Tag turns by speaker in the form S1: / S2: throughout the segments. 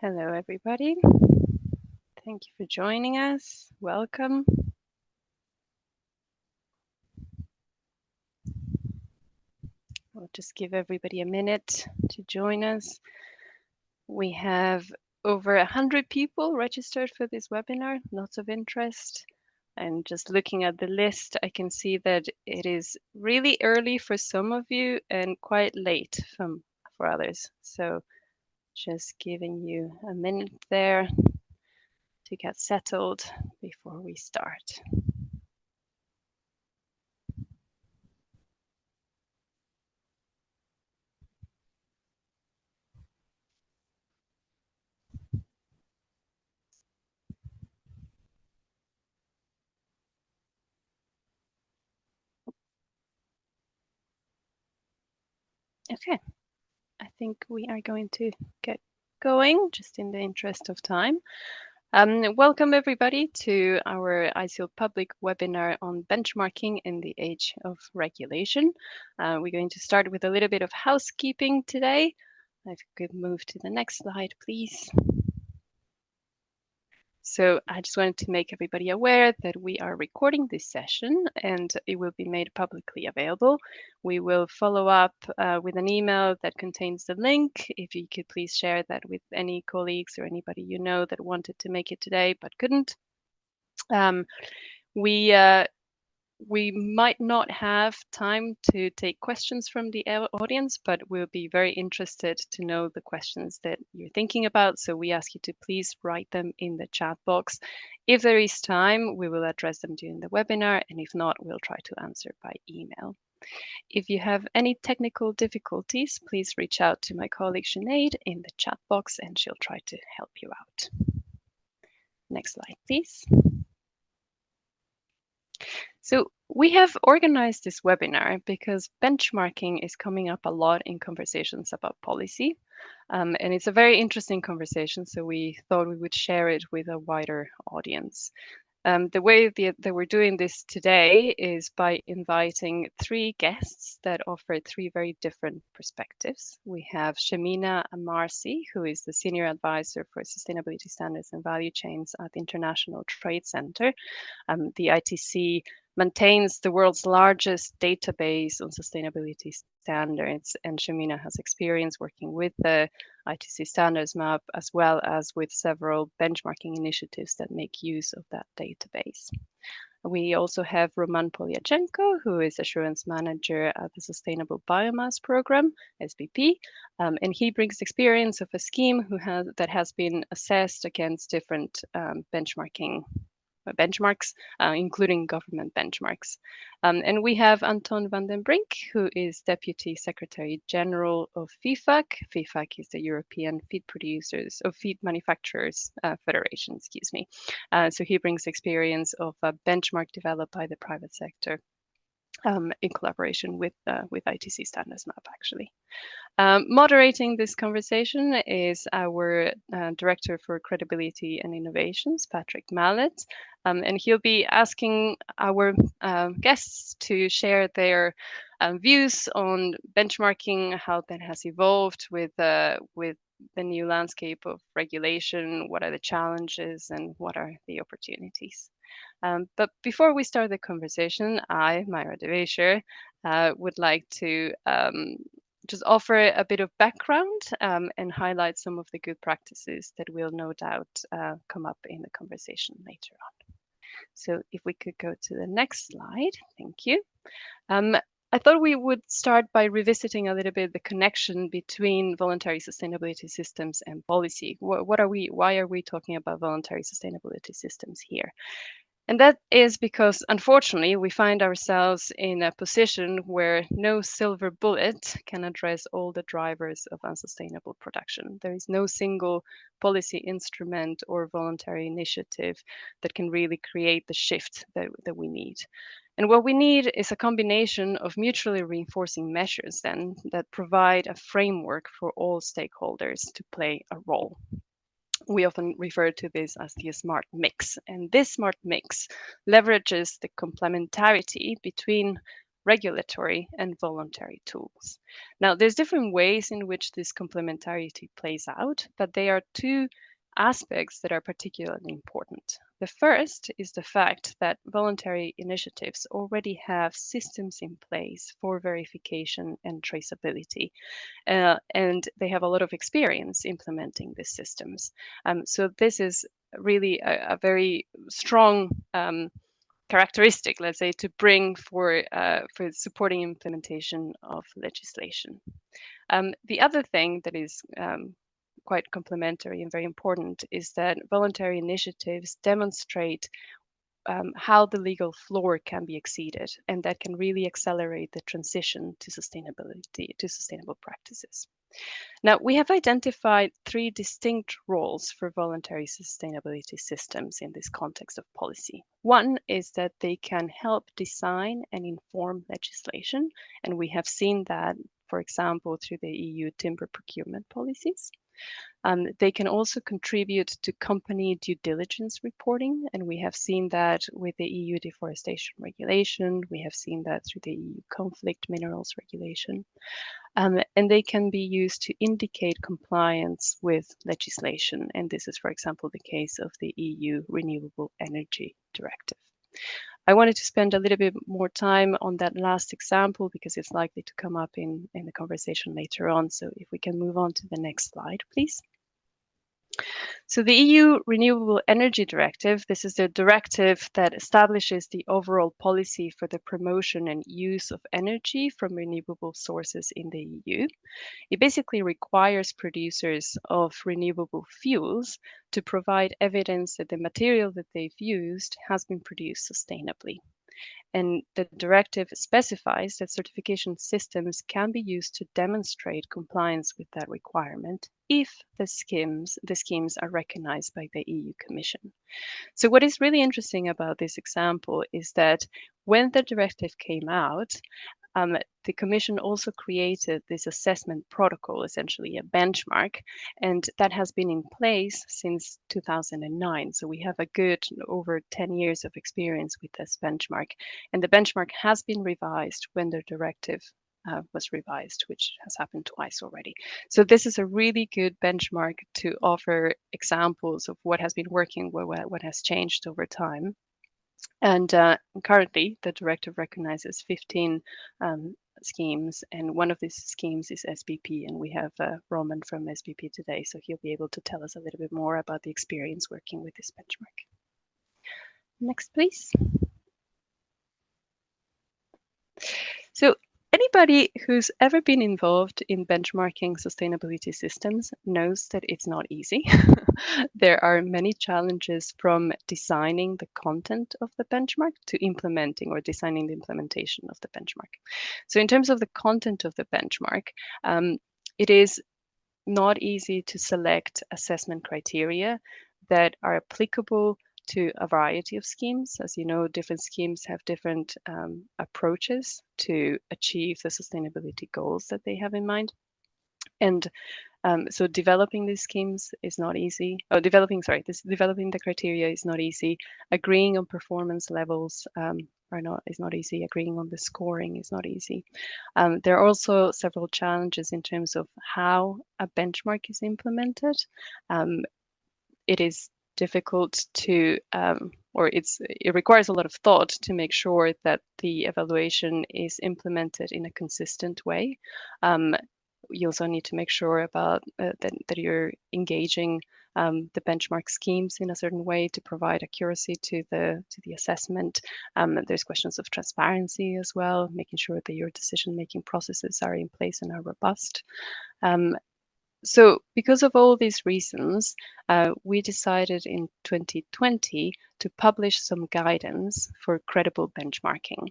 S1: Hello, everybody. Thank you for joining us. Welcome. I'll just give everybody a minute to join us. We have over 100 people registered for this webinar, lots of interest. And just looking at the list, I can see that it is really early for some of you and quite late for others. So just giving you a minute there to get settled before we start. Okay. I think we are going to get going just in the interest of time. Welcome everybody to our ISEAL public webinar on benchmarking in the age of regulation. We're going to start with a little bit of housekeeping today. If you could move to the next slide, please. So I just wanted to make everybody aware that we are recording this session and it will be made publicly available. We will follow up with an email that contains the link. If you could please share that with any colleagues or anybody you know that wanted to make it today but couldn't. We might not have time to take questions from the audience, but we'll be very interested to know the questions that you're thinking about. So we ask you to please write them in the chat box. If there is time, we will address them during the webinar, and if not, we'll try to answer by email. If you have any technical difficulties, please reach out to my colleague Sinead in the chat box, and she'll try to help you out. Next slide, please. So we have organized this webinar because benchmarking is coming up a lot in conversations about policy. And it's a very interesting conversation, so we thought we would share it with a wider audience. The way that we're doing this today is by inviting three guests that offer three very different perspectives. We have Shamina Amarsi, who is the Senior Advisor for Sustainability Standards and Value Chains at the International Trade Center. The ITC maintains the world's largest database on sustainability standards, and Shamina has experience working with the ITC standards map as well as with several benchmarking initiatives that make use of that database. We also have Roman Polyachenko, who is Assurance Manager at the Sustainable Biomass Program, SBP, and he brings experience of a scheme that has been assessed against different benchmarks, including government benchmarks. And we have Anton van den Brink, who is Deputy Secretary General of FIFAC. FIFAC is the European Feed Manufacturers Federation, excuse me. So he brings experience of a benchmark developed by the private sector in collaboration with ITC Standards Map, actually. Moderating this conversation is our Director for Credibility and Innovations, Patrick Mallet, and he'll be asking our guests to share their views on benchmarking, how that has evolved with the new landscape of regulation, what are the challenges and what are the opportunities. But before we start the conversation, I, Myra Devesher, would like to just offer a bit of background and highlight some of the good practices that will no doubt come up in the conversation later on. So if we could go to the next slide, thank you. I thought we would start by revisiting a little bit the connection between voluntary sustainability systems and policy. Why are we talking about voluntary sustainability systems here? And that is because, unfortunately, we find ourselves in a position where no silver bullet can address all the drivers of unsustainable production. There is no single policy instrument or voluntary initiative that can really create the shift that we need. And what we need is a combination of mutually reinforcing measures then that provide a framework for all stakeholders to play a role. We often refer to this as the smart mix. And this smart mix leverages the complementarity between regulatory and voluntary tools. Now, there's different ways in which this complementarity plays out, but they are two aspects that are particularly important. The first is the fact that voluntary initiatives already have systems in place for verification and traceability, and they have a lot of experience implementing these systems. So this is really a very strong characteristic, let's say, to bring for supporting implementation of legislation. The other thing that is quite complementary and very important is that voluntary initiatives demonstrate how the legal floor can be exceeded, and that can really accelerate the transition to sustainability, to sustainable practices. Now, we have identified three distinct roles for voluntary sustainability systems in this context of policy. One is that they can help design and inform legislation, and we have seen that, for example, through the EU timber procurement policies. They can also contribute to company due diligence reporting, and we have seen that with the EU deforestation regulation. We have seen that through the EU conflict minerals regulation. And they can be used to indicate compliance with legislation. And this is, for example, the case of the EU Renewable Energy Directive. I wanted to spend a little bit more time on that last example because it's likely to come up in the conversation later on. So if we can move on to the next slide, please. So the EU Renewable Energy Directive, this is the directive that establishes the overall policy for the promotion and use of energy from renewable sources in the EU. It basically requires producers of renewable fuels to provide evidence that the material that they've used has been produced sustainably. And the directive specifies that certification systems can be used to demonstrate compliance with that requirement if the schemes are recognized by the EU Commission. So what is really interesting about this example is that when the directive came out, the Commission also created this assessment protocol, essentially a benchmark, and that has been in place since 2009. So we have a good over 10 years of experience with this benchmark. And the benchmark has been revised when the directive was revised, which has happened twice already. So this is a really good benchmark to offer examples of what has been working, what has changed over time. And currently, the directive recognizes 15 schemes, and one of these schemes is SBP, and we have Roman from SBP today, so he'll be able to tell us a little bit more about the experience working with this benchmark. Next, please. So anybody who's ever been involved in benchmarking sustainability systems knows that it's not easy. There are many challenges from designing the content of the benchmark to implementing or designing the implementation of the benchmark. So in terms of the content of the benchmark, it is not easy to select assessment criteria that are applicable to a variety of schemes. As you know, different schemes have different approaches to achieve the sustainability goals that they have in mind. And so developing these schemes is not easy. Developing the criteria is not easy. Agreeing on performance levels is not easy. Agreeing on the scoring is not easy. There are also several challenges in terms of how a benchmark is implemented. It is difficult to, it requires a lot of thought to make sure that the evaluation is implemented in a consistent way. You also need to make sure about that you're engaging the benchmark schemes in a certain way to provide accuracy to the assessment. There's questions of transparency as well, making sure that your decision-making processes are in place and are robust. So because of all these reasons, we decided in 2020 to publish some guidance for credible benchmarking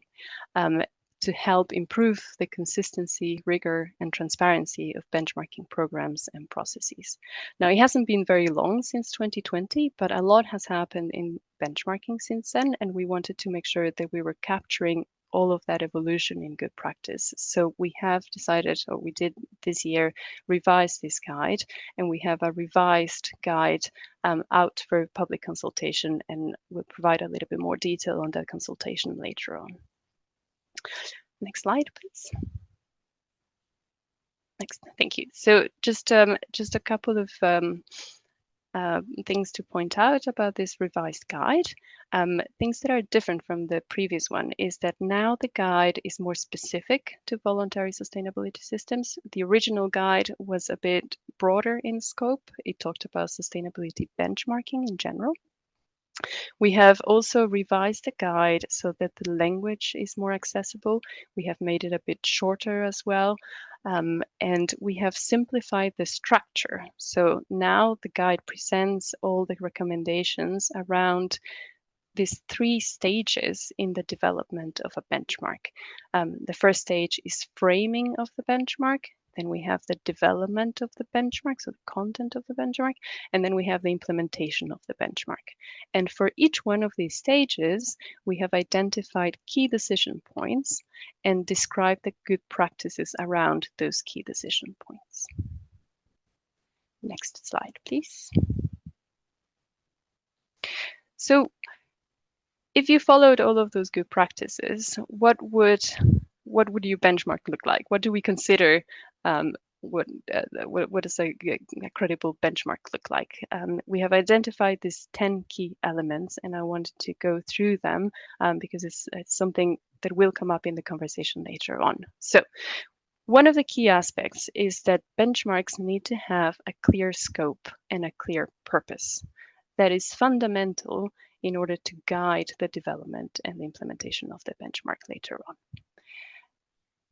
S1: to help improve the consistency, rigor, and transparency of benchmarking programs and processes. Now, it hasn't been very long since 2020, but a lot has happened in benchmarking since then, and we wanted to make sure that we were capturing all of that evolution in good practice. So we have decided, or we did this year, revise this guide, and we have a revised guide out for public consultation, and we'll provide a little bit more detail on that consultation later on. Next slide, please. Next, thank you. So just a couple of things to point out about this revised guide. Things that are different from the previous one is that now the guide is more specific to voluntary sustainability systems. The original guide was a bit broader in scope. It talked about sustainability benchmarking in general. We have also revised the guide so that the language is more accessible. We have made it a bit shorter as well. And we have simplified the structure. So now the guide presents all the recommendations around these 3 stages in the development of a benchmark. The first stage is framing of the benchmark. Then we have the development of the benchmark, so the content of the benchmark, and then we have the implementation of the benchmark. And for each one of these stages, we have identified key decision points and described the good practices around those key decision points. Next slide, please. So if you followed all of those good practices, what would your benchmark look like? What do we consider? What does a credible benchmark look like? We have identified these 10 key elements, and I wanted to go through them because it's something that will come up in the conversation later on. So one of the key aspects is that benchmarks need to have a clear scope and a clear purpose. That is fundamental in order to guide the development and the implementation of the benchmark later on.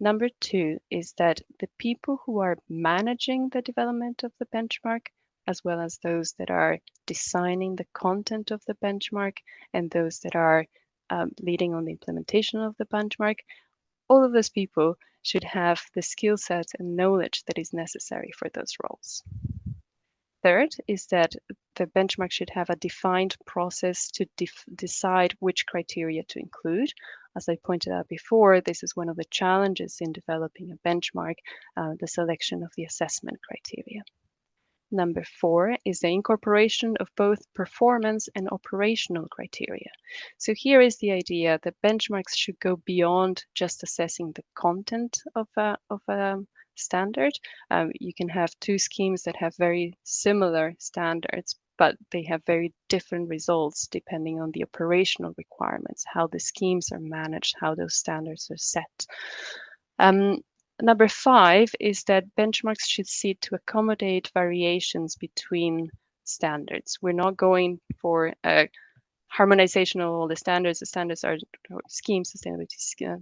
S1: Number 2 is that the people who are managing the development of the benchmark, as well as those that are designing the content of the benchmark and those that are leading on the implementation of the benchmark, all of those people should have the skill set and knowledge that is necessary for those roles. Third is that the benchmark should have a defined process to decide which criteria to include. As I pointed out before, this is one of the challenges in developing a benchmark, the selection of the assessment criteria. Number 4 is the incorporation of both performance and operational criteria. So here is the idea that benchmarks should go beyond just assessing the content of a standard. You can have 2 schemes that have very similar standards, but they have very different results depending on the operational requirements, how the schemes are managed, how those standards are set. Number 5 is that benchmarks should seek to accommodate variations between standards. We're not going for a harmonization of all the standards. The standards are schemes, sustainability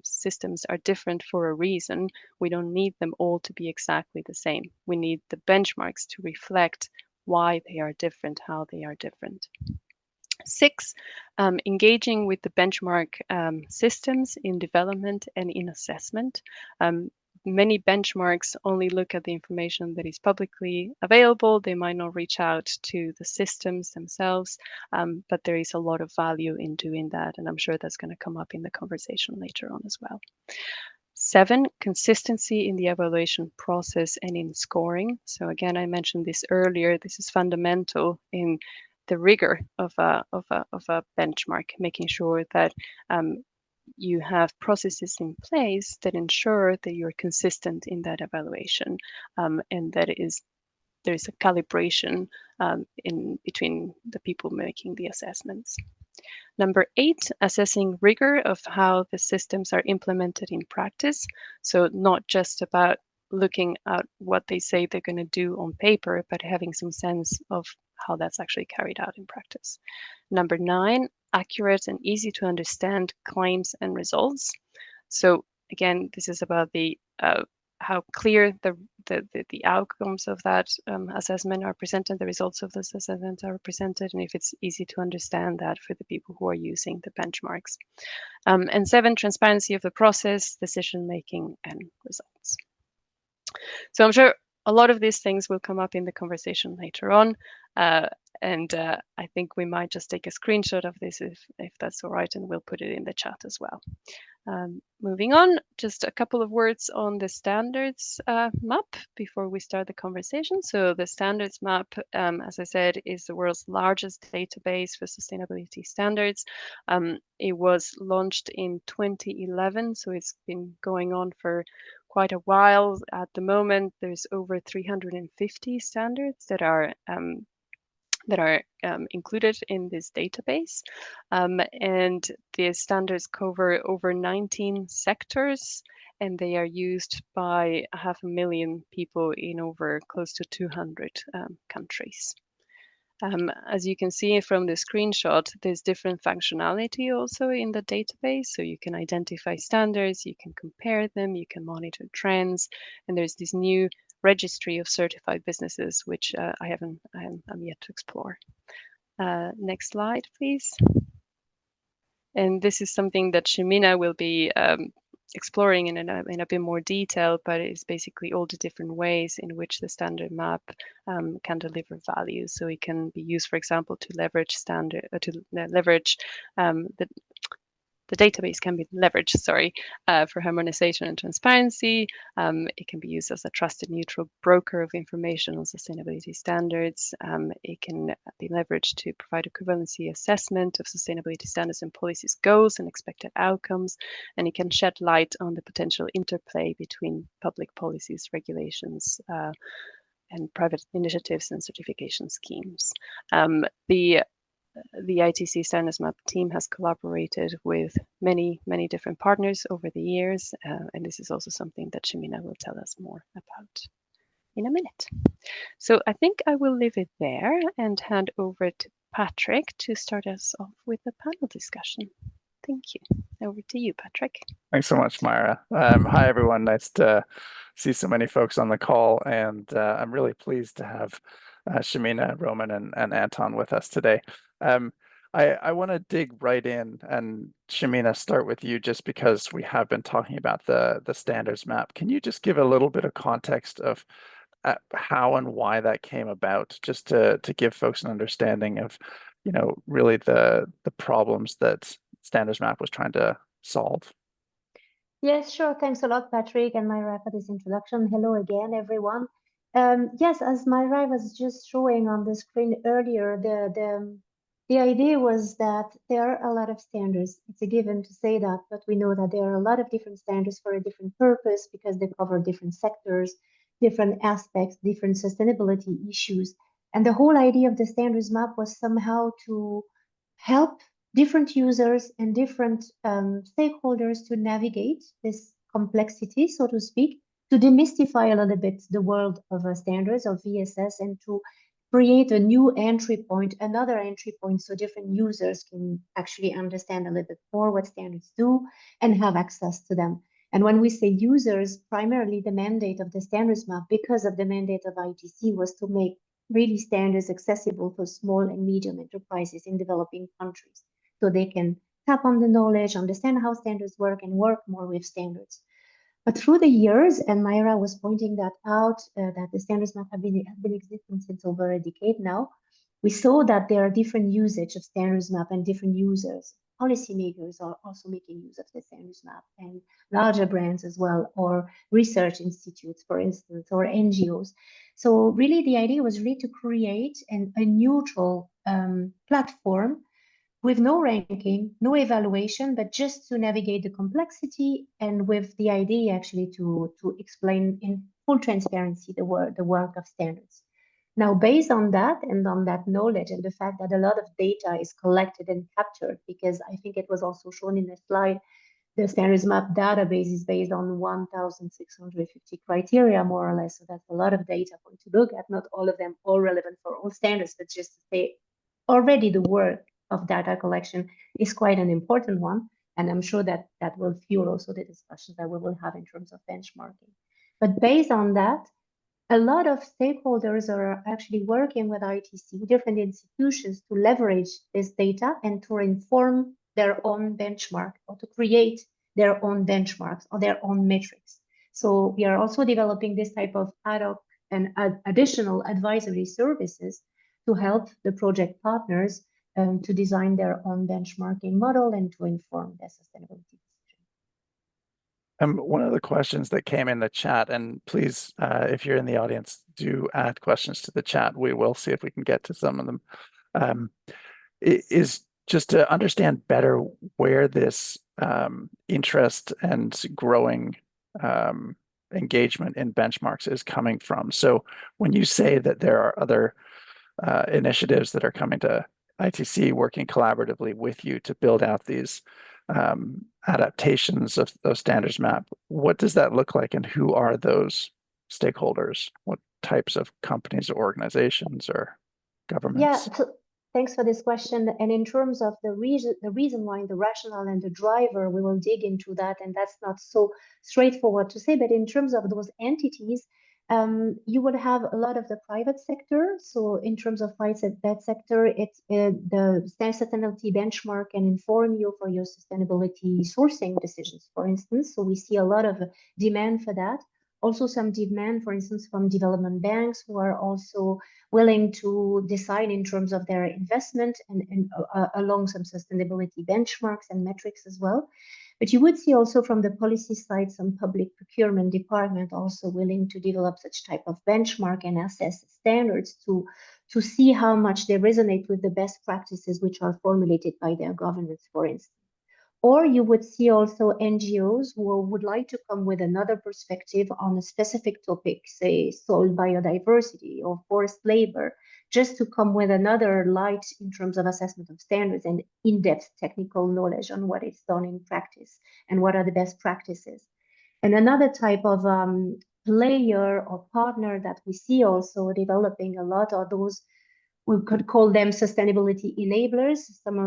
S1: systems are different for a reason. We don't need them all to be exactly the same. We need the benchmarks to reflect why they are different, how they are different. 6, engaging with the benchmark systems in development and in assessment. Many benchmarks only look at the information that is publicly available. They might not reach out to the systems themselves, but there is a lot of value in doing that, and I'm sure that's going to come up in the conversation later on as well. 7, consistency in the evaluation process and in scoring. So again, I mentioned this earlier. This is fundamental in the rigor of a benchmark, making sure that you have processes in place that ensure that you're consistent in that evaluation, and that there's a calibration in between the people making the assessments. Number 8, assessing rigor of how the systems are implemented in practice. So not just about looking at what they say they're going to do on paper, but having some sense of how that's actually carried out in practice. Number 9, accurate and easy to understand claims and results. So again, this is about the how clear the outcomes of that assessment are presented, the results of this assessment are presented, and if it's easy to understand that for the people who are using the benchmarks. And 7, transparency of the process, decision making, and results. So I'm sure a lot of these things will come up in the conversation later on. And I think we might just take a screenshot of this if that's all right, and we'll put it in the chat as well. Moving on, just a couple of words on the standards map before we start the conversation. So the standards map, as I said, is the world's largest database for sustainability standards. It was launched in 2011, so it's been going on for quite a while. At the moment, there's over 350 standards that are included in this database. And the standards cover over 19 sectors, and they are used by 500,000 people in over close to 200 countries. As you can see from the screenshot, there's different functionality also in the database. So you can identify standards, you can compare them, you can monitor trends, and there's this new registry of certified businesses, which I'm yet to explore. Next slide, please. And this is something that Shemina will be exploring in a bit more detail, but it's basically all the different ways in which the standard map can deliver value. So it can be used, for example, to leverage the database can be leveraged, for harmonization and transparency. It can be used as a trusted neutral broker of information on sustainability standards. It can be leveraged to provide equivalency assessment of sustainability standards and policies goals and expected outcomes. And it can shed light on the potential interplay between public policies, regulations, and private initiatives and certification schemes. The ITC Standards Map team has collaborated with many different partners over the years, and this is also something that Shemina will tell us more about in a minute. So I think I will leave it there and hand over to Patrick to start us off with the panel discussion. Thank you. Over to you, Patrick.
S2: Thanks so much, Myra. Hi, everyone. Nice to see so many folks on the call, and I'm really pleased to have Shemina, Roman, and Anton with us today. I want to dig right in, and Shemina, start with you, just because we have been talking about the standards map. Can you just give a little bit of context of how and why that came about, just to give folks an understanding of, really the problems that standards map was trying to solve?
S3: Yes, sure. Thanks a lot, Patrick and Myra, for this introduction. Hello again, everyone. Yes, as Myra was just showing on the screen earlier, the idea was that there are a lot of standards. It's a given to say that, but we know that there are a lot of different standards for a different purpose because they cover different sectors, different aspects, different sustainability issues. And the whole idea of the standards map was somehow to help different users and different stakeholders to navigate this complexity, so to speak, to demystify a little bit the world of standards, of VSS, and to create a new entry point, another entry point, so different users can actually understand a little bit more what standards do and have access to them. And when we say users, primarily the mandate of the standards map, because of the mandate of ITC, was to make really standards accessible for small and medium enterprises in developing countries, so they can tap on the knowledge, understand how standards work, and work more with standards. But through the years, and Myra was pointing that out, that the standards map have been existing since over a decade now, we saw that there are different usage of standards map and different users. Policymakers are also making use of the standards map, and larger brands as well, or research institutes, for instance, or NGOs. So really the idea was really to create a neutral platform with no ranking, no evaluation, but just to navigate the complexity, and with the idea actually to explain in full transparency the work of standards. Now, based on that and on that knowledge and the fact that a lot of data is collected and captured, because I think it was also shown in the slide, the standards map database is based on 1,650 criteria, more or less. So that's a lot of data point to look at, not all of them all relevant for all standards, but just to say already the work of data collection is quite an important one. And I'm sure that that will fuel also the discussions that we will have in terms of benchmarking. But based on that, a lot of stakeholders are actually working with ITC, different institutions, to leverage this data and to inform their own benchmark, or to create their own benchmarks or their own metrics. So we are also developing this type of ad hoc and additional advisory services to help the project partners to design their own benchmarking model and to inform their sustainability decision.
S2: One of the questions that came in the chat, and please, if you're in the audience, do add questions to the chat. We will see if we can get to some of them. Is just to understand better where this interest and growing engagement in benchmarks is coming from. So when you say that there are other initiatives that are coming to ITC working collaboratively with you to build out these adaptations of standards map, what does that look like and who are those stakeholders? What types of companies or organizations or governments?
S3: Yeah, so thanks for this question. And in terms of the reason why, the rationale and the driver, we will dig into that, and that's not so straightforward to say. But in terms of those entities, you will have a lot of the private sector. So in terms of that sector, it's the sustainability benchmark can inform you for your sustainability sourcing decisions, for instance. So we see a lot of demand for that. Also some demand, for instance, from development banks who are also willing to decide in terms of their investment and along some sustainability benchmarks and metrics as well. But you would see also from the policy side, some public procurement department also willing to develop such type of benchmark and assess standards to see how much they resonate with the best practices which are formulated by their governments, for instance. Or you would see also NGOs who would like to come with another perspective on a specific topic, say soil biodiversity or forest labor, just to come with another light in terms of assessment of standards and in-depth technical knowledge on what is done in practice and what are the best practices. And another type of player or partner that we see also developing a lot are those, we could call them sustainability enablers. Some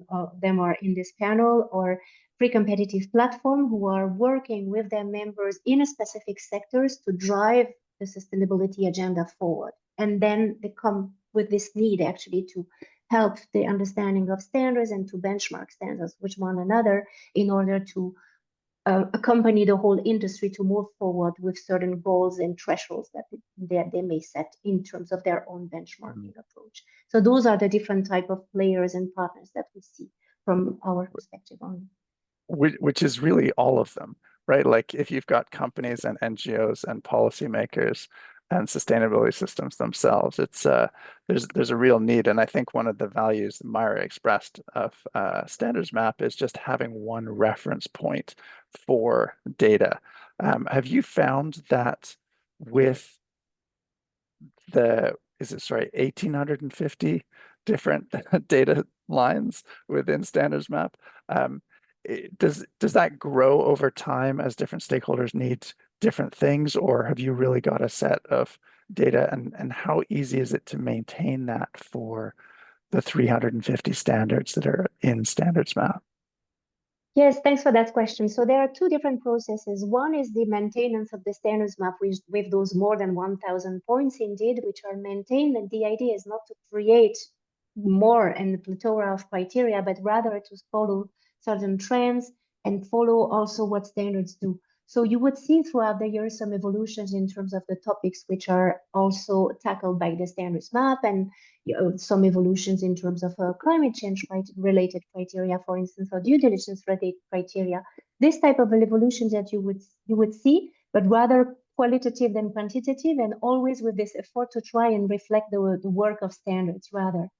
S3: of them are in this panel, or pre-competitive platform who are working with their members in a specific sectors to drive the sustainability agenda forward. And then they come with this need actually to help the understanding of standards and to benchmark standards with one another in order to accompany the whole industry to move forward with certain goals and thresholds that they may set in terms of their own benchmarking approach. So those are the different type of players and partners that we see from our perspective on.
S2: Which is really all of them, right? Like if you've got companies and NGOs and policymakers and sustainability systems themselves, it's there's a real need. And I think one of the values that Myra expressed of standards map is just having one reference point for data. Have you found that with the 1,850 different data lines within standards map, does that grow over time as different stakeholders need different things, or have you really got a set of data, and how easy is it to maintain that for the 350 standards that are in standards map?
S3: Yes, thanks for that question. So there are two different processes. One is the maintenance of the standards map with those more than 1,000 points indeed, which are maintained. And the idea is not to create more and the plethora of criteria, but rather to follow certain trends and follow also what standards do. So you would see throughout the year some evolutions in terms of the topics which are also tackled by the standards map, and some evolutions in terms of climate change related criteria, for instance, or due diligence related criteria. This type of evolution that you would see, but rather qualitative than quantitative, and always with this effort to try and reflect the work of standards rather.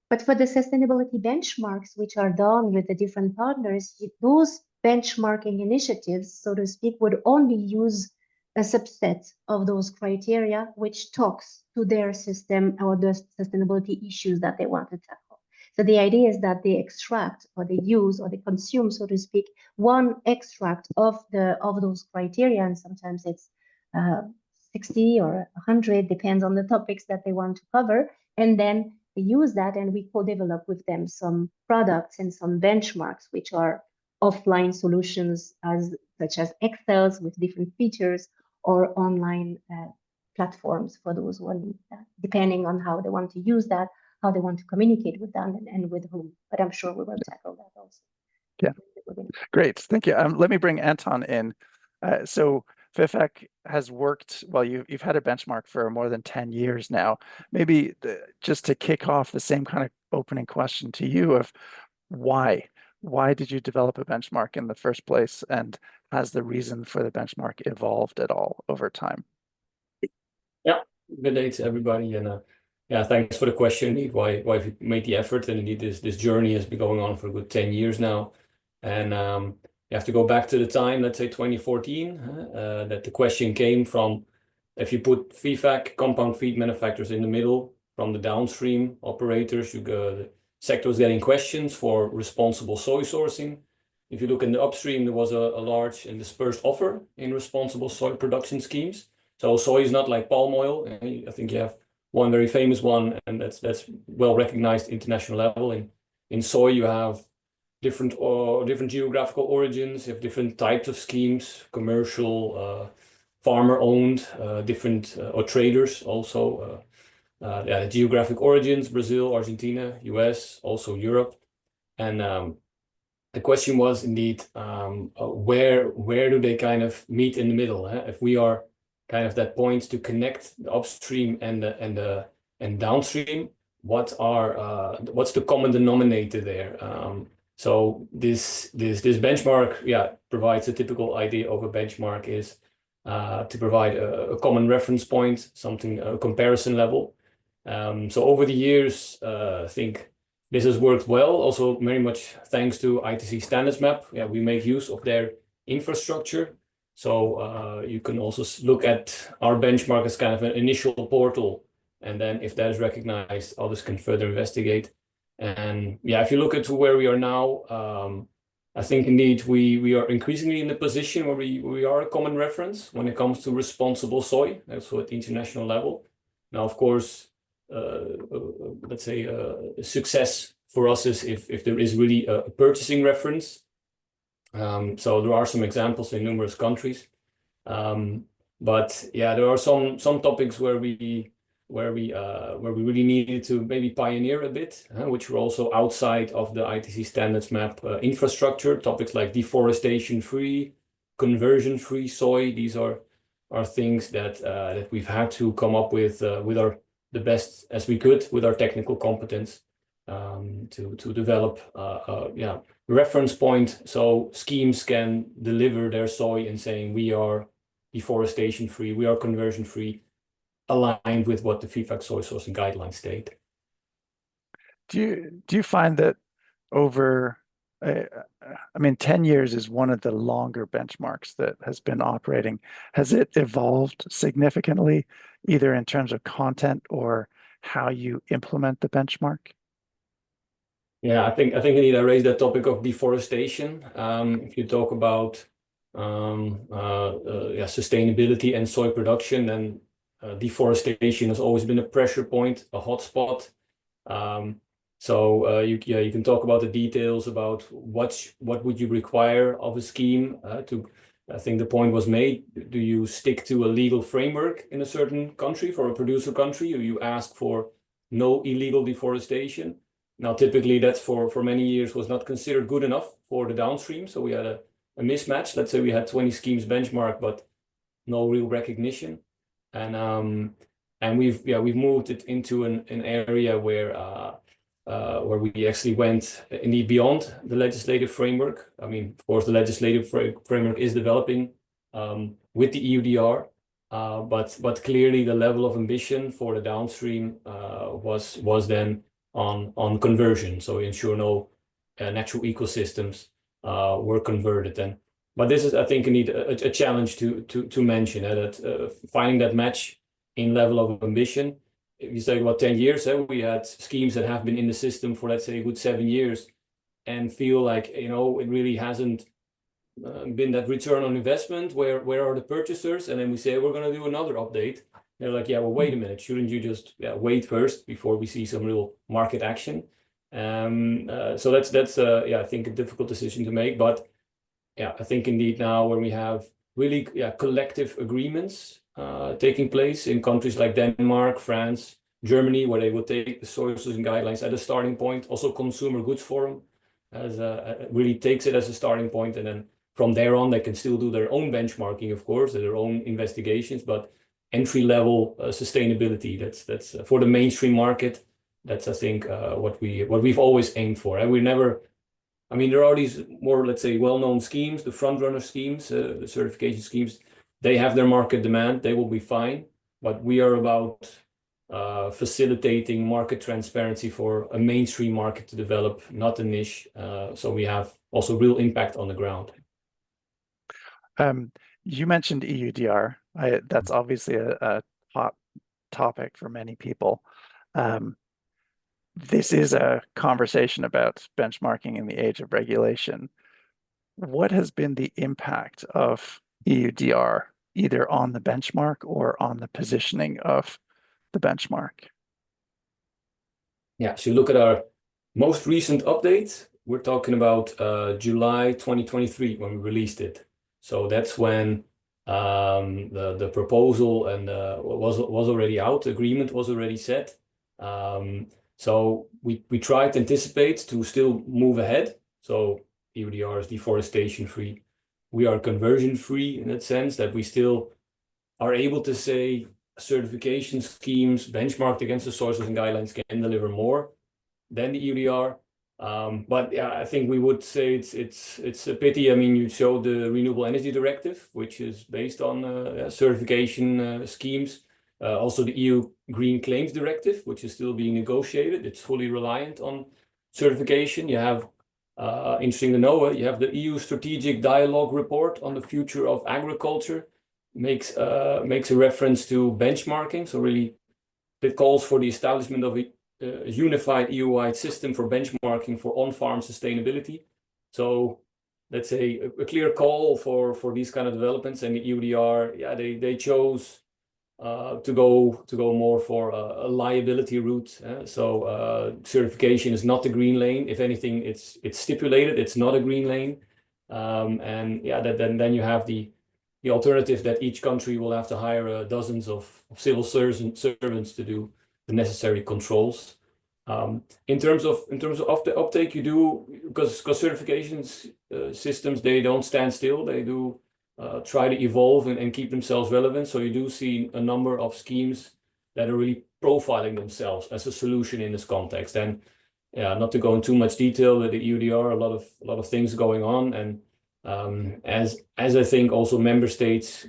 S3: But for the sustainability benchmarks, which are done with the different partners, those benchmarking initiatives, so to speak, would only use a subset of those criteria, which talks to their system or the sustainability issues that they want to tackle. So the idea is that they extract or they use or they consume, so to speak, one extract of those criteria, and sometimes it's 60 or 100, depends on the topics that they want to cover, and then they use that, and we co-develop with them some products and some benchmarks, which are offline solutions such as Excels with different features, or online platforms for those who need that, depending on how they want to use that, how they want to communicate with them, and with whom. But I'm sure we will tackle that also.
S2: Yeah, great, thank you. Let me bring Anton in. So FIFAC has worked, well, you've had a benchmark for more than 10 years now. Maybe just to kick off the same kind of opening question to you of why? Why did you develop a benchmark in the first place? And has the reason for the benchmark evolved at all over time?
S4: Yeah, good day to everybody. And yeah, thanks for the question. Indeed, why we made the effort, and indeed this journey has been going on for a good 10 years now. And you have to go back to the time, let's say 2014, that the question came from, if you put FIFAC, compound feed manufacturers, in the middle, from the downstream operators, the sector was getting questions for responsible soy sourcing. If you look in the upstream, there was a large and dispersed offer in responsible soy production schemes. So soy is not like palm oil. I think you have one very famous one, and that's well recognized international level. In soy, you have different geographical origins. You have different types of schemes, commercial, farmer-owned, different or traders also. Yeah, geographic origins: Brazil, Argentina, US, also Europe, and the question was indeed where do they kind of meet in the middle? If we are kind of that point to connect the upstream and downstream, what's the common denominator there? So this benchmark, yeah, provides a typical idea of a benchmark is to provide a common reference point, something, a comparison level. So over the years, I think this has worked well, also very much thanks to ITC Standards Map. Yeah, we make use of their infrastructure. So you can also look at our benchmark as kind of an initial portal. And then if that is recognized, others can further investigate. And yeah, if you look at where we are now, I think indeed we are increasingly in the position where we are a common reference when it comes to responsible soy, also at the international level. Now, of course, let's say a success for us is if there is really a purchasing reference. So there are some examples in numerous countries, but yeah, there are some topics where we really needed to maybe pioneer a bit, which were also outside of the ITC Standards Map infrastructure. Topics like deforestation-free, conversion-free soy. These are things that we've had to come up with the best as we could with our technical competence to develop yeah, reference point so schemes can deliver their soy in saying we are deforestation free, we are conversion free, aligned with what the FIFAC soy sourcing guidelines state.
S2: Do you find that over, I mean, 10 years is one of the longer benchmarks that has been operating. Has it evolved significantly, either in terms of content or how you implement the benchmark?
S4: Yeah, I think indeed I raised that topic of deforestation. If you talk about yeah, sustainability and soy production, then deforestation has always been a pressure point, a hotspot. So you can talk about the details about what would you require of a scheme to. I think the point was made. Do you stick to a legal framework in a certain country for a producer country, or you ask for no illegal deforestation? Now, typically, that's for many years was not considered good enough for the downstream. So we had a mismatch. Let's say we had 20 schemes benchmark, but no real recognition. And we've moved it into an area where we actually went indeed beyond the legislative framework. I mean, of course, the legislative framework is developing with the EUDR, but clearly the level of ambition for the downstream was then on conversion, so ensure no natural ecosystems were converted. But this is, I think, indeed a challenge to mention that finding that match in level of ambition. If you say about 10 years, we had schemes that have been in the system for, let's say, a good 7 years, and feel like it really hasn't been that return on investment. Where are the purchasers? And then we say we're going to do another update. They're like, yeah, well, wait a minute. Shouldn't you just wait first before we see some real market action? So that's yeah, I think a difficult decision to make. But yeah, I think indeed now when we have really collective agreements taking place in countries like Denmark, France, Germany, where they will take the soy sourcing guidelines at a starting point. Also, Consumer Goods Forum really takes it as a starting point, and then from there on, they can still do their own benchmarking, of course, their own investigations, but entry-level sustainability, that's for the mainstream market. That's, I think, what we've always aimed for. And we never, I mean, there are these more, let's say, well-known schemes, the front-runner schemes, the certification schemes. They have their market demand. They will be fine. But we are about facilitating market transparency for a mainstream market to develop, not a niche. So we have also real impact on the ground.
S2: You mentioned EUDR. That's obviously a hot topic for many people. This is a conversation about benchmarking in the age of regulation. What has been the impact of EUDR, either on the benchmark or on the positioning of the benchmark?
S4: Yeah, so you look at our most recent update, we're talking about July 2023 when we released it. So that's when the proposal and was already out, the agreement was already set. So we tried to anticipate to still move ahead. So EUDR is deforestation free. We are conversion free in that sense that we still are able to say certification schemes benchmarked against the sources and guidelines can deliver more than the EUDR. But yeah, I think we would say it's a pity. I mean, you showed the Renewable Energy Directive, which is based on certification schemes. Also the EU Green Claims Directive, which is still being negotiated. It's fully reliant on certification. You have, interesting to know, you have the EU Strategic Dialogue Report on the Future of Agriculture, makes a reference to benchmarking. So really, it calls for the establishment of a unified EU-wide system for benchmarking for on-farm sustainability. So let's say a clear call for these kind of developments. And the EUDR, yeah, they chose to go more for a liability route. So certification is not the green lane. If anything, it's stipulated it's not a green lane. And yeah, then you have the alternative that each country will have to hire dozens of civil servants to do the necessary controls. In terms of the uptake, you do, because certifications systems, they don't stand still. They do try to evolve and keep themselves relevant. So you do see a number of schemes that are really profiling themselves as a solution in this context. And yeah, not to go into too much detail with the EUDR, a lot of things going on. And as I think also member states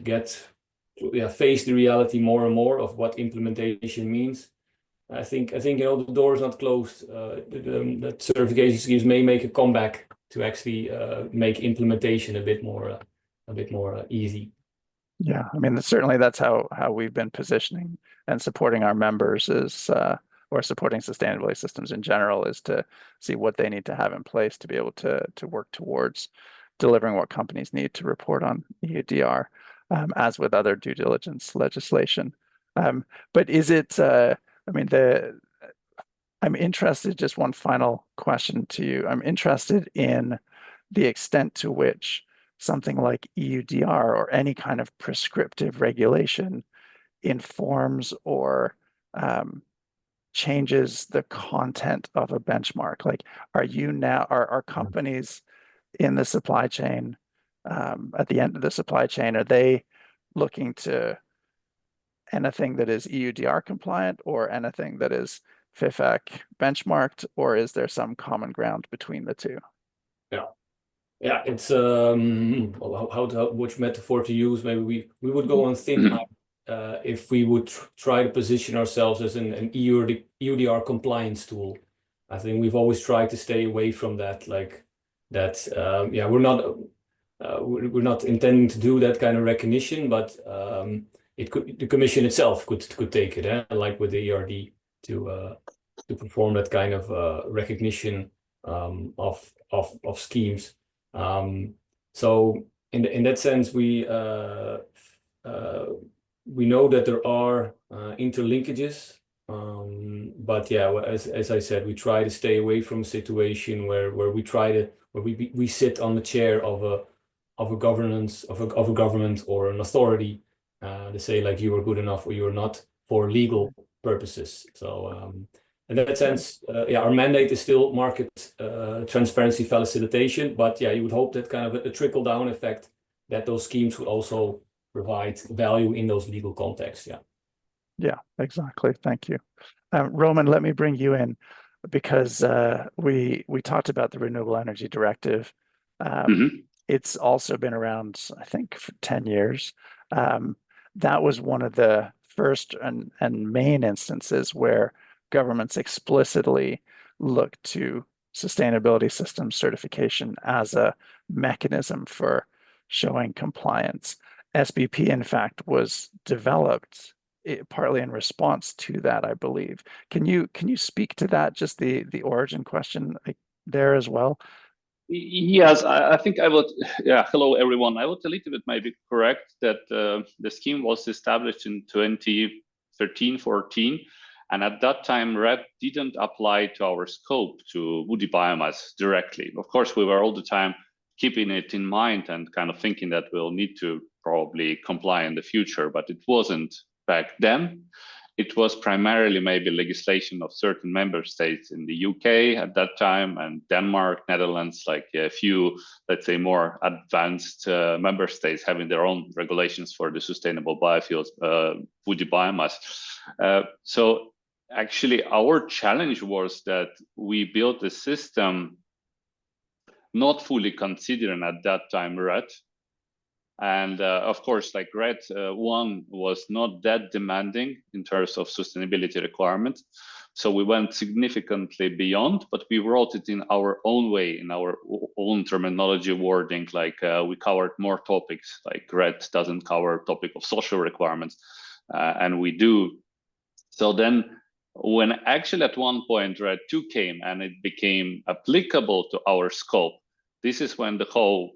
S4: face the reality more and more of what implementation means. I think the door is not closed. That certification schemes may make a comeback to actually make implementation a bit more easy.
S2: Yeah, I mean, certainly that's how we've been positioning and supporting our members or supporting sustainability systems in general, is to see what they need to have in place to be able to work towards delivering what companies need to report on EUDR, as with other due diligence legislation. But is it, I'm interested, just one final question to you. I'm interested in the extent to which something like EUDR or any kind of prescriptive regulation informs or changes the content of a benchmark. Like, are companies in the supply chain, at the end of the supply chain, are they looking to anything that is EUDR compliant or anything that is FIFAC benchmarked, or is there some common ground between the two?
S4: Yeah, it's which metaphor to use? Maybe we would go on thin ice if we would try to position ourselves as an EUDR compliance tool. I think we've always tried to stay away from that. Yeah, we're not intending to do that kind of recognition, but the commission itself could take it, like with the ERD, to perform that kind of recognition of schemes. So in that sense, we know that there are interlinkages, but yeah, as I said, we try to stay away from a situation where we sit on the chair of a government or an authority to say, like, you are good enough or you are not for legal purposes. So in that sense, yeah, our mandate is still market transparency facilitation, but yeah, you would hope that kind of a trickle-down effect, that those schemes would also provide value in those legal contexts. Yeah.
S2: Yeah, exactly. Thank you. Roman, let me bring you in, because we talked about the Renewable Energy Directive. It's also been around, I think, for 10 years. That was one of the first and main instances where governments explicitly look to sustainability systems certification as a mechanism for showing compliance. SBP, in fact, was developed partly in response to that, I believe. Can you speak to that, just the origin question there as well?
S5: Yes, I think I would. Yeah, hello everyone. I would a little bit maybe correct that the scheme was established in 2013-14, and at that time RED didn't apply to our scope to woody biomass directly. Of course, we were all the time keeping it in mind and kind of thinking that we'll need to probably comply in the future, but it wasn't back then. It was primarily maybe legislation of certain member states in the UK at that time, and Denmark, Netherlands, like a few, let's say, more advanced member states having their own regulations for the sustainable biofuels, woody biomass. So actually our challenge was that we built a system not fully considering at that time RED. And of course, like RED 1 was not that demanding in terms of sustainability requirements. So we went significantly beyond, but we wrote it in our own way, in our own terminology wording, like we covered more topics, like RED doesn't cover topic of social requirements, and we do. So then when actually at one point RED 2 came and it became applicable to our scope, this is when the whole,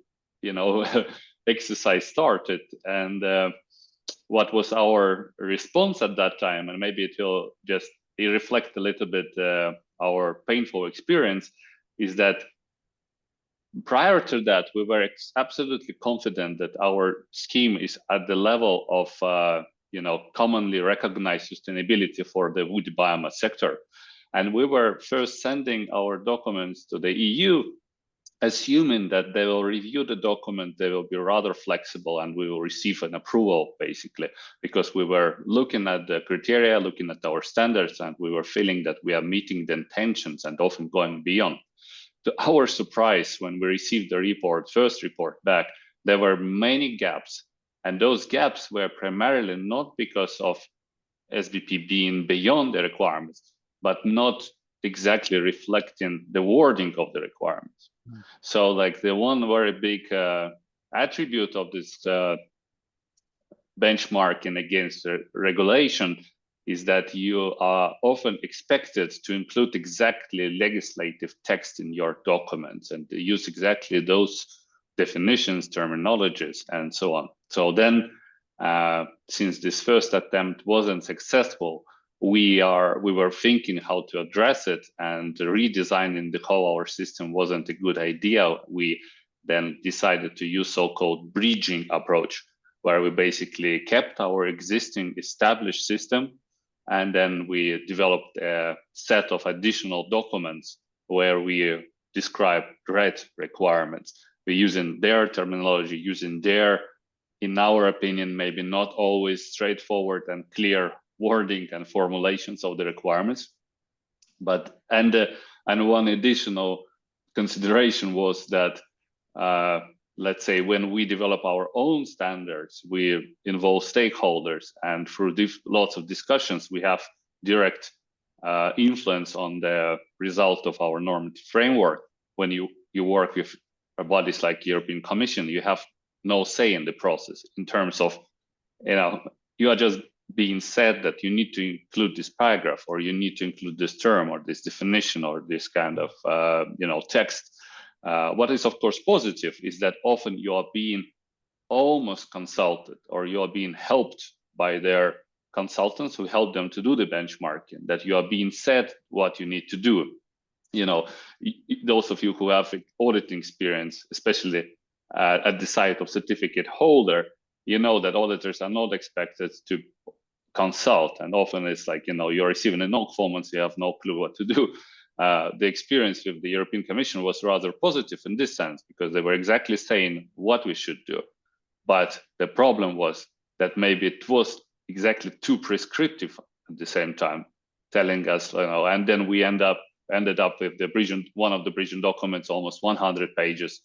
S5: exercise started. And what was our response at that time, and maybe it will just reflect a little bit our painful experience, is that prior to that we were absolutely confident that our scheme is at the level of commonly recognized sustainability for the woody biomass sector. And we were first sending our documents to the EU, assuming that they will review the document, they will be rather flexible, and we will receive an approval, basically, because we were looking at the criteria, looking at our standards, and we were feeling that we are meeting the intentions and often going beyond. To our surprise, when we received the first report back, there were many gaps, and those gaps were primarily not because of SBP being beyond the requirements, but not exactly reflecting the wording of the requirements. So like the one very big attribute of this benchmarking against the regulation is that you are often expected to include exactly legislative text in your documents and use exactly those definitions, terminologies, and so on. So then, since this first attempt wasn't successful, we were thinking how to address it, and redesigning the whole our system wasn't a good idea. We then decided to use so-called bridging approach, where we basically kept our existing established system, and then we developed a set of additional documents where we describe RED requirements. We're using their terminology, using their, in our opinion, maybe not always straightforward and clear wording and formulations of the requirements. But and one additional consideration was that let's say when we develop our own standards, we involve stakeholders, and through lots of discussions we have direct influence on the result of our normative framework. When you work with bodies like European Commission, you have no say in the process in terms of, you are just being said that you need to include this paragraph, or you need to include this term, or this definition, or this kind of text. What is of course positive is that often you are being almost consulted, or you are being helped by their consultants who help them to do the benchmarking, that you are being said what you need to do. Those of you who have auditing experience, especially at the side of certificate holder, you know that auditors are not expected to consult, and often it's like, you're receiving a knock form and you have no clue what to do. The experience with the European Commission was rather positive in this sense, because they were exactly saying what we should do. But the problem was that maybe it was exactly too prescriptive at the same time, telling us, and then we ended up with one of the bridging documents, almost 100 pages.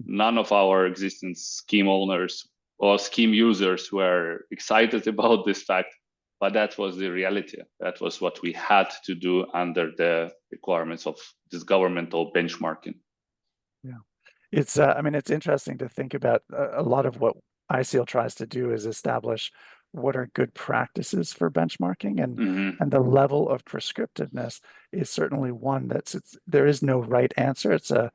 S5: None of our existing scheme owners or scheme users were excited about this fact, but that was the reality. That was what we had to do under the requirements of this governmental benchmarking.
S2: Yeah, it's I mean, it's interesting to think about. A lot of what ISEAL tries to do is establish what are good practices for benchmarking, and the level of prescriptiveness is certainly one there is no right answer. It's a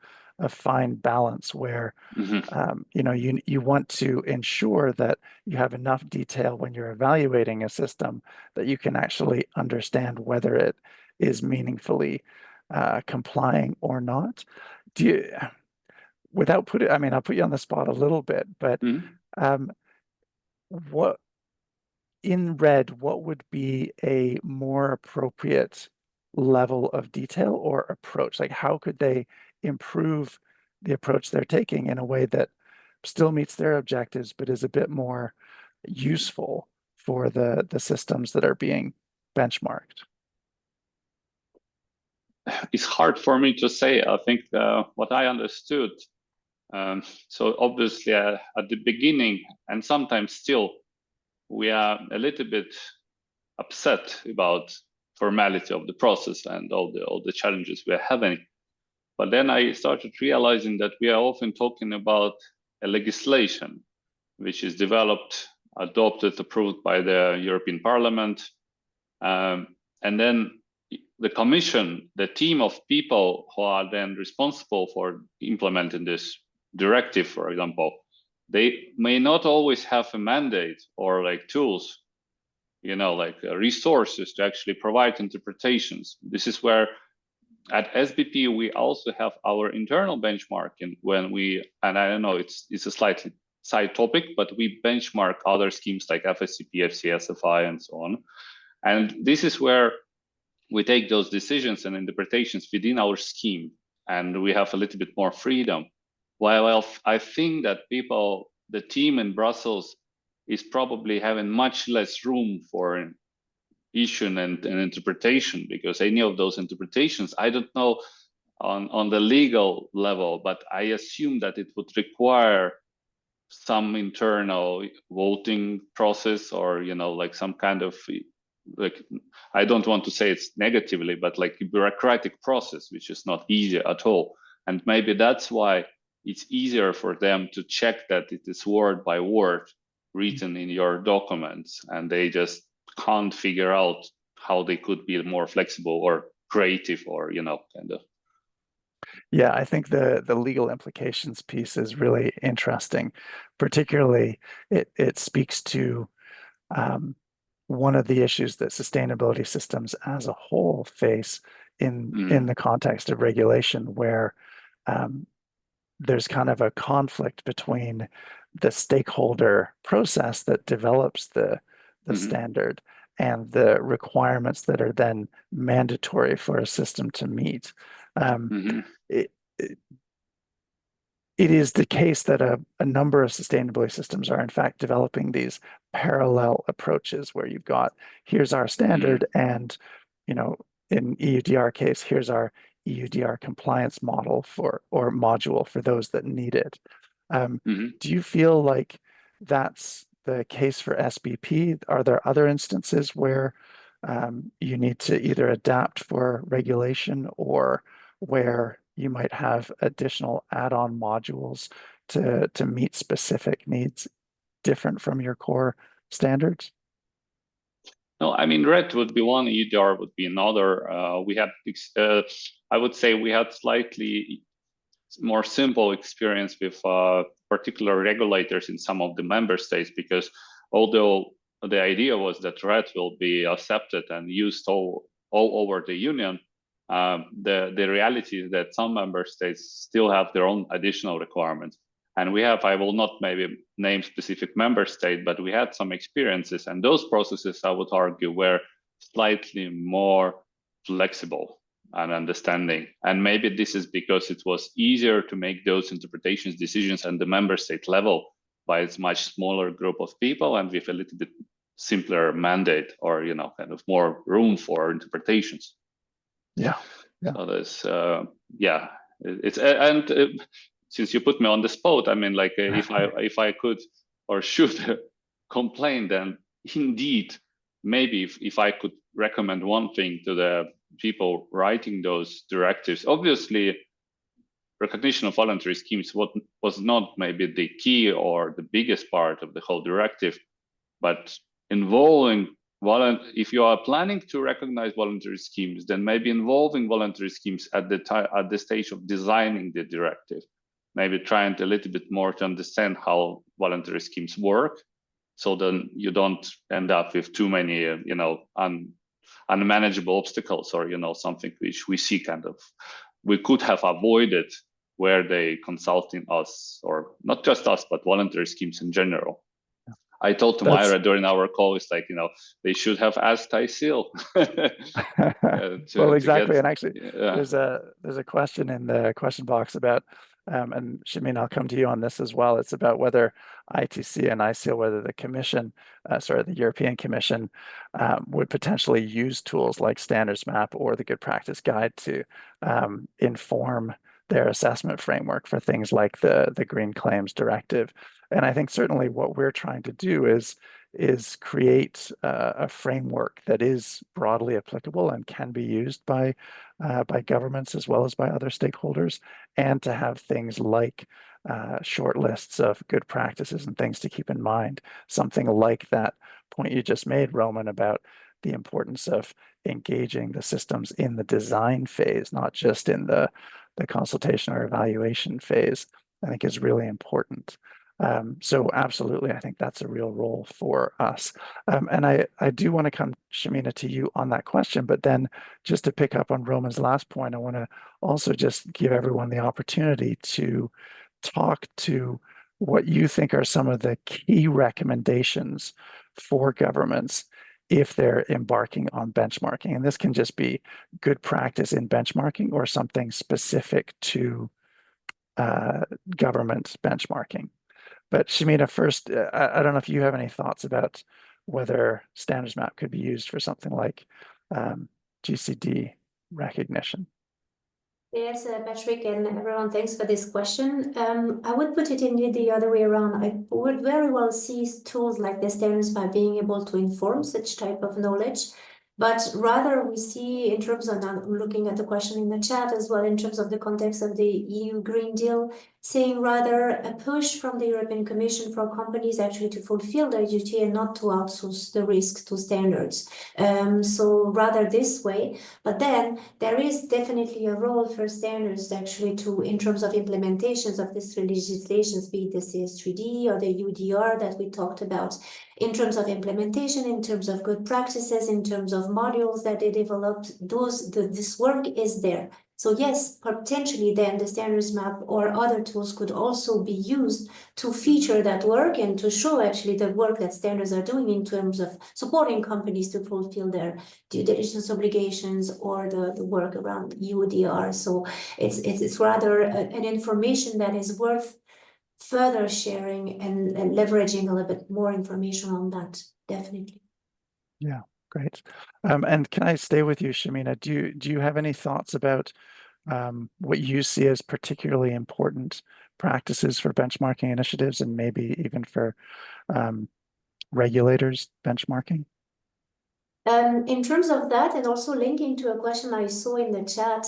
S2: fine balance where you want to ensure that you have enough detail when you're evaluating a system that you can actually understand whether it is meaningfully complying or not. I'll put you on the spot a little bit, but what would be a more appropriate level of detail or approach? Like, how could they improve the approach they're taking in a way that still meets their objectives, but is a bit more useful for the systems that are being benchmarked?
S5: It's hard for me to say. I think what I understood, so obviously at the beginning, and sometimes still, we are a little bit upset about formality of the process and all the challenges we are having. But then I started realizing that we are often talking about a legislation which is developed, adopted, approved by the European Parliament, and then the Commission, the team of people who are then responsible for implementing this directive, for example, they may not always have a mandate or like tools, resources to actually provide interpretations. This is where at SBP we also have our internal benchmarking and I don't know, it's a slightly side topic, but we benchmark other schemes like FSCP, FCS, FI, and so on. And this is where we take those decisions and interpretations within our scheme, and we have a little bit more freedom. While I think that the team in Brussels is probably having much less room for issuing and interpretation, because any of those interpretations, I don't know on the legal level, but I assume that it would require some internal voting process, or some kind of I don't want to say it's negatively, but like a bureaucratic process, which is not easy at all. And maybe that's why it's easier for them to check that it is word by word written in your documents, and they just can't figure out how they could be more flexible or creative, or kind of.
S2: Yeah, I think the legal implications piece is really interesting. Particularly, it speaks to one of the issues that sustainability systems as a whole face in the context of regulation, where there's kind of a conflict between the stakeholder process that develops the standard and the requirements that are then mandatory for a system to meet. It is the case that a number of sustainability systems are in fact developing these parallel approaches where you've got, here's our standard, and in EUDR case, here's our EUDR compliance model or module for those that need it. Do you feel like that's the case for SBP? Are there other instances where you need to either adapt for regulation, or where you might have additional add-on modules to meet specific needs different from your core standards?
S5: No, I mean, RED would be one, EUDR would be another. I would say we had slightly more simple experience with particular regulators in some of the member states, because although the idea was that RED will be accepted and used all over the union, the reality is that some member states still have their own additional requirements. And we have, I will not maybe name specific member state, but we had some experiences, and those processes, I would argue, were slightly more flexible and understanding. And maybe this is because it was easier to make those interpretations decisions at the member state level by a much smaller group of people and with a little bit simpler mandate, or kind of more room for interpretations.
S2: Yeah.
S5: So there's it's and since you put me on the spot, I mean, like if I could or should complain, then indeed maybe if I could recommend one thing to the people writing those directives, obviously recognition of voluntary schemes was not maybe the key or the biggest part of the whole directive, but involving if you are planning to recognize voluntary schemes, then maybe involving voluntary schemes at the stage of designing the directive, maybe trying a little bit more to understand how voluntary schemes work, so then you don't end up with too many unmanageable obstacles, or something which we see we could have avoided where they consulting us, or not just us, but voluntary schemes in general. I told Myra during our call, it's like, they should have asked ISEAL.
S2: Well, exactly. And actually, there's a question in the question box about, and Shamin, I'll come to you on this as well. It's about whether ITC and ISEAL, whether the Commission, the European Commission, would potentially use tools like Standards Map or the Good Practice Guide to inform their assessment framework for things like the Green Claims Directive. And I think certainly what we're trying to do is create a framework that is broadly applicable and can be used by governments as well as by other stakeholders, and to have things like short lists of good practices and things to keep in mind. Something like that point you just made, Roman, about the importance of engaging the systems in the design phase, not just in the consultation or evaluation phase, I think is really important. So absolutely, I think that's a real role for us. And I do want to come, Shamina, to you on that question, but then just to pick up on Roman's last point, I want to also just give everyone the opportunity to talk to what you think are some of the key recommendations for governments if they're embarking on benchmarking. And this can just be good practice in benchmarking or something specific to government benchmarking. But Shamina, first, I don't know if you have any thoughts about whether Standards Map could be used for something like GCD recognition.
S3: Yes, Patrick and everyone, thanks for this question. I would put it indeed the other way around. I would very well see tools like the Standards Map being able to inform such type of knowledge. But rather we see, in terms of, looking at the question in the chat as well, in terms of the context of the EU Green Deal, seeing rather a push from the European Commission for companies actually to fulfill their duty and not to outsource the risk to standards. So rather this way, but then there is definitely a role for standards actually to, in terms of implementations of these legislations, be it the CS3D or the UDR that we talked about, in terms of implementation, in terms of good practices, in terms of modules that they developed, this work is there. So yes, potentially then the Standards Map or other tools could also be used to feature that work and to show actually the work that standards are doing in terms of supporting companies to fulfill their due diligence obligations or the work around UDR. So it's rather an information that is worth further sharing and leveraging a little bit more information on that, definitely.
S2: Yeah, great. And can I stay with you, Shamina? Do you have any thoughts about what you see as particularly important practices for benchmarking initiatives, and maybe even for regulators benchmarking?
S3: In terms of that, and also linking to a question I saw in the chat,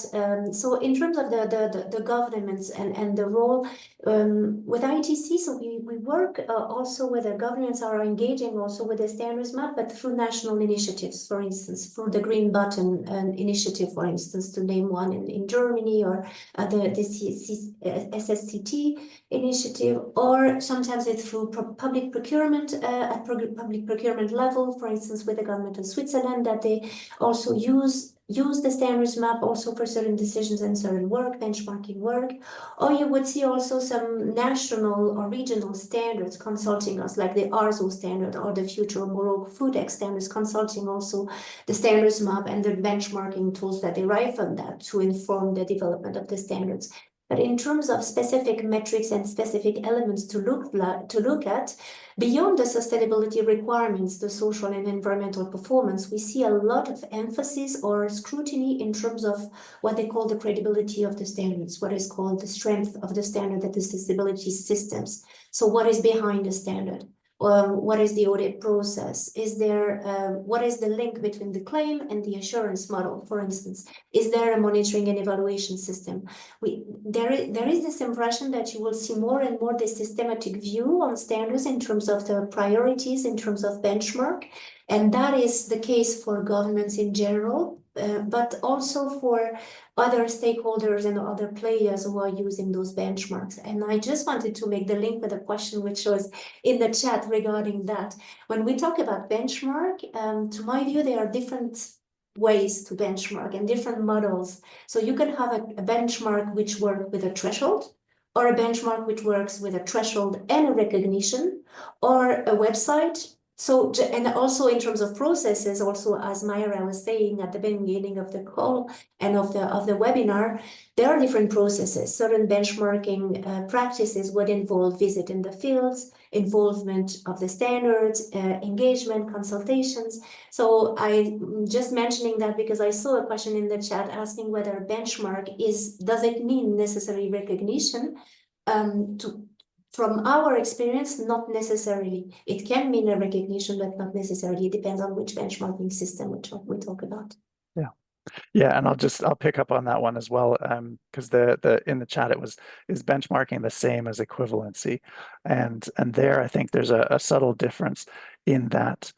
S3: so in terms of the governments and the role with ITC, so we work also with the governments are engaging also with the Standards Map, but through national initiatives, for instance, through the Green Button initiative, for instance, to name one in Germany, or the SSCT initiative, or sometimes it's through public procurement at public procurement level, for instance, with the government of Switzerland,
S6: Switzerland, that they also use the standards map also for certain decisions and certain work, benchmarking work. Or you would see also some national or regional standards consulting us, like the ARZO standard or the Future Morocco Food X standards, consulting also the standards map and the benchmarking tools that derive from that to inform the development of the standards. But in terms of specific metrics and specific elements to look at, beyond the sustainability requirements, the social and environmental performance, we see a lot of emphasis or scrutiny in terms of what they call the credibility of the standards, what is called the strength of the standard, that the sustainability systems. So what is behind the standard? What is the audit process? What is the link between the claim and the assurance model, for instance? Is there a monitoring and evaluation system? There is this impression that you will see more and more this systematic view on standards in terms of the priorities, in terms of benchmark. And that is the case for governments in general, but also for other stakeholders and other players who are using those benchmarks. And I just wanted to make the link with a question which was in the chat regarding that. When we talk about benchmark, to my view, there are different ways to benchmark and different models. So you can have a benchmark which works with a threshold, or a benchmark which works with a threshold and a recognition, or a website. So, and also in terms of processes, also as Mayra was saying at the beginning of the call and of the webinar, there are different processes. Certain benchmarking practices would involve visit in the fields, involvement of the standards, engagement, consultations. So I'm just mentioning that because I saw a question in the chat asking whether benchmark does it mean necessary recognition? From our experience, not necessarily. It can mean a recognition, but not necessarily. It depends on which benchmarking system we talk about.
S2: Yeah, and I'll pick up on that one as well, because the in the chat it was, is benchmarking the same as equivalency, and there I think there's a subtle difference in that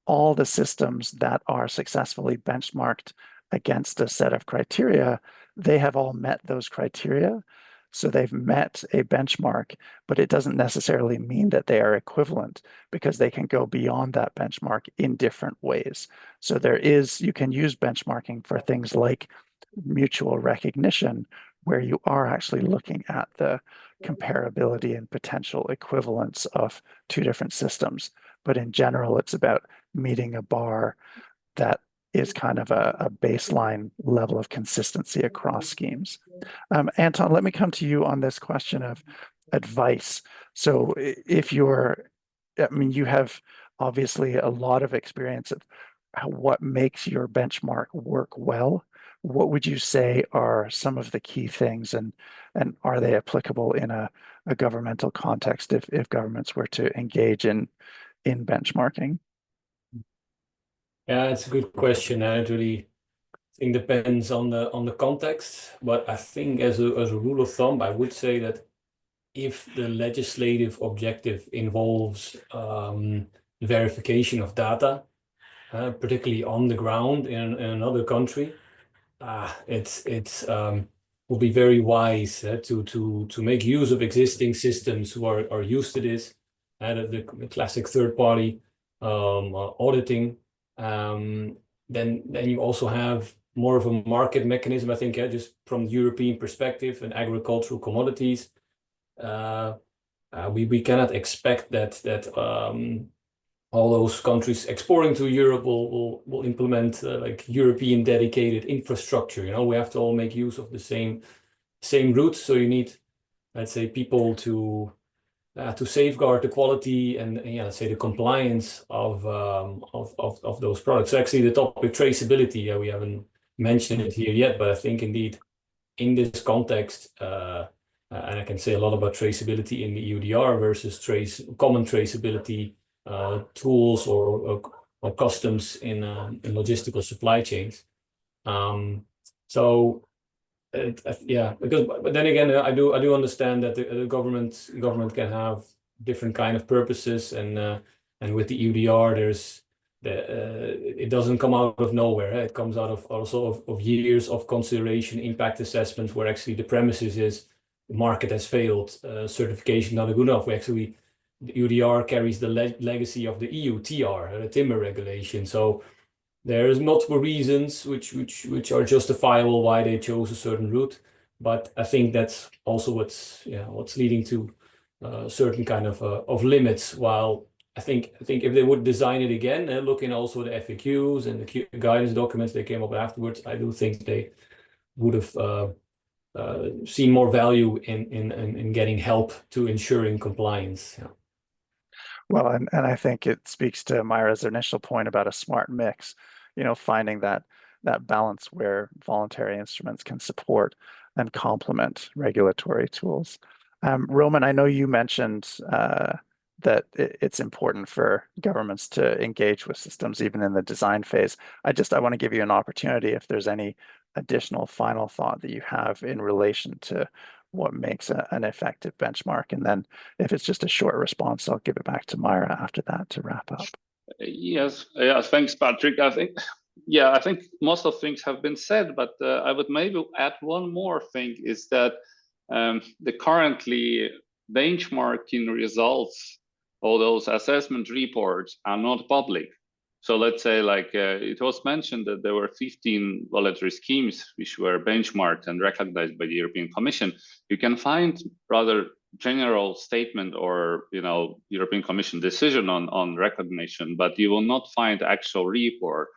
S2: all the systems that are successfully benchmarked against a set of criteria, they have all met those criteria. So they've met a benchmark, but it doesn't necessarily mean that they are equivalent, because they can go beyond that benchmark in different ways. So you can use benchmarking for things like mutual recognition, where you are actually looking at the comparability and potential equivalence of two different systems. But in general, it's about meeting a bar that is kind of a baseline level of consistency across schemes. Anton, let me come to you on this question of advice. So you have obviously a lot of experience of what makes your benchmark work well. What would you say are some of the key things, and are they applicable in a governmental context if governments were to engage in benchmarking?
S4: Yeah, it's a good question. It really depends on the context, but I think as a rule of thumb, I would say that if the legislative objective involves verification of data, particularly on the ground in another country, it will be very wise to make use of existing systems who are used to this, the classic third-party auditing. Then you also have more of a market mechanism, I think, just from the European perspective and agricultural commodities. We cannot expect that all those countries exporting to Europe will implement like European dedicated infrastructure. We have to all make use of the same routes. So you need, let's say, people to safeguard the quality and let's say the compliance of those products. So actually, the topic traceability, we haven't mentioned it here yet, but I think indeed in this context, and I can say a lot about traceability in the EUDR versus common traceability tools or customs in logistical supply chains. But then again, I do understand that the government can have different kind of purposes, and with the EUDR, it doesn't come out of nowhere. It comes out of also of years of consideration, impact assessments, where actually the premises is the market has failed, certification not good enough. the UDR carries the legacy of the EU TR, the timber regulation. So there's multiple reasons which are justifiable why they chose a certain route, but I think that's also what's leading to certain kind of limits. While I think if they would design it again, looking also at the FAQs and the guidance documents they came up afterwards, I do think they would have seen more value in getting help to ensuring compliance. Yeah.
S2: Well, and I think it speaks to Myra's initial point about a smart mix, finding that balance where voluntary instruments can support and complement regulatory tools. Roman, I know you mentioned that it's important for governments to engage with systems even in the design phase. I want to give you an opportunity if there's any additional final thought that you have in relation to what makes an effective benchmark. And then if it's just a short response, I'll give it back to Myra after that to wrap up.
S5: Yes, thanks, Patrick. I think most of things have been said, but I would maybe add one more thing, is that the currently benchmarking results, all those assessment reports, are not public. So let's say, like it was mentioned that there were 15 voluntary schemes which were benchmarked and recognized by the European Commission. You can find rather general statement or European Commission decision on recognition, but you will not find actual report.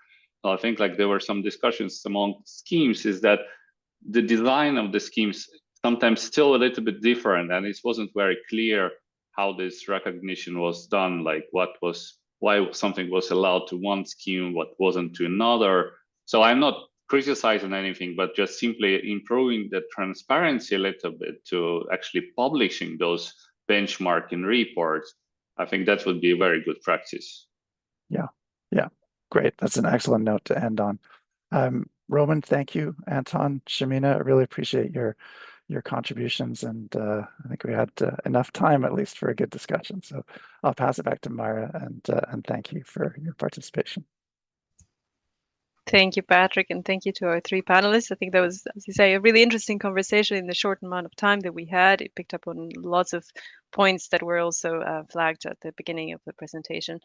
S5: So I think like there were some discussions among schemes, is that the design of the schemes sometimes still a little bit different, and it wasn't very clear how this recognition was done, like why something was allowed to one scheme, what wasn't to another. So I'm not criticizing anything, but just simply improving the transparency a little bit to actually publishing those benchmarking reports. I think that would be a very good practice.
S2: Yeah, great. That's an excellent note to end on. Roman, thank you. Anton, Shamina, I really appreciate your contributions, and I think we had enough time at least for a good discussion. So I'll pass it back to Myra, and thank you for your participation.
S1: Thank you, Patrick, and thank you to our three panelists. I think that was, as you say, a really interesting conversation in the short amount of time that we had. It picked up on lots of points that were also flagged at the beginning of the presentation.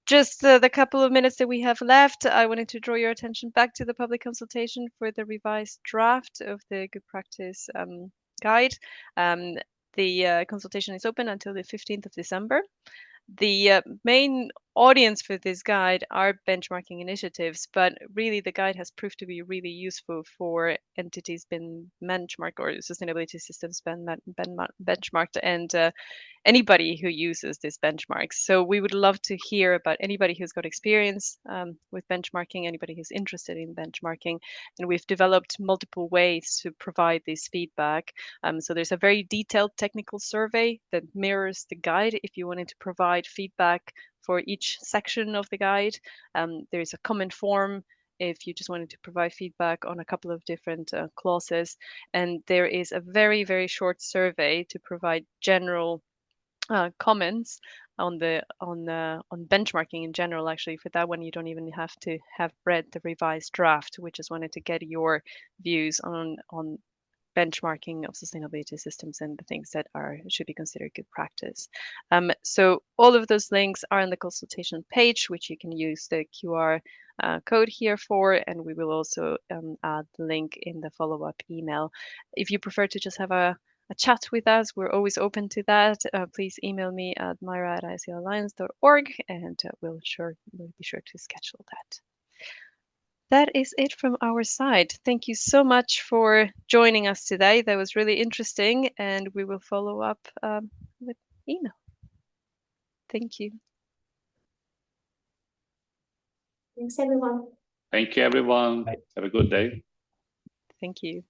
S1: Just the couple of minutes that we have left, I wanted to draw your attention back to the public consultation for the revised draft of the Good Practice Guide. The consultation is open until the 15th of December. The main audience for this guide are benchmarking initiatives, but really the guide has proved to be really useful for entities been benchmarked or sustainability systems been benchmarked, and anybody who uses this benchmarks. So we would love to hear about anybody who's got experience with benchmarking, anybody who's interested in benchmarking, and we've developed multiple ways to provide this feedback. So there's a very detailed technical survey that mirrors the guide if you wanted to provide feedback for each section of the guide. There's a comment form if you just wanted to provide feedback on a couple of different clauses, and there is a very, very short survey to provide general comments on benchmarking in general. Actually, for that one, you don't even have to have read the revised draft. We just wanted to get your views on benchmarking of sustainability systems and the things that should be considered good practice. So all of those links are on the consultation page, which you can use the QR code here for, and we will also add the link in the follow-up email. If you prefer to just have a chat with us, we're always open to that. Please email me at myra@ISEALalliance.org, and we'll be sure to schedule that. That is it from our side. Thank you so much for joining us today. That was really interesting, and we will follow up with email. Thank you.
S6: Thanks, everyone.
S5: Thank you, everyone.
S4: Bye.
S5: Have a good day.
S1: Thank you.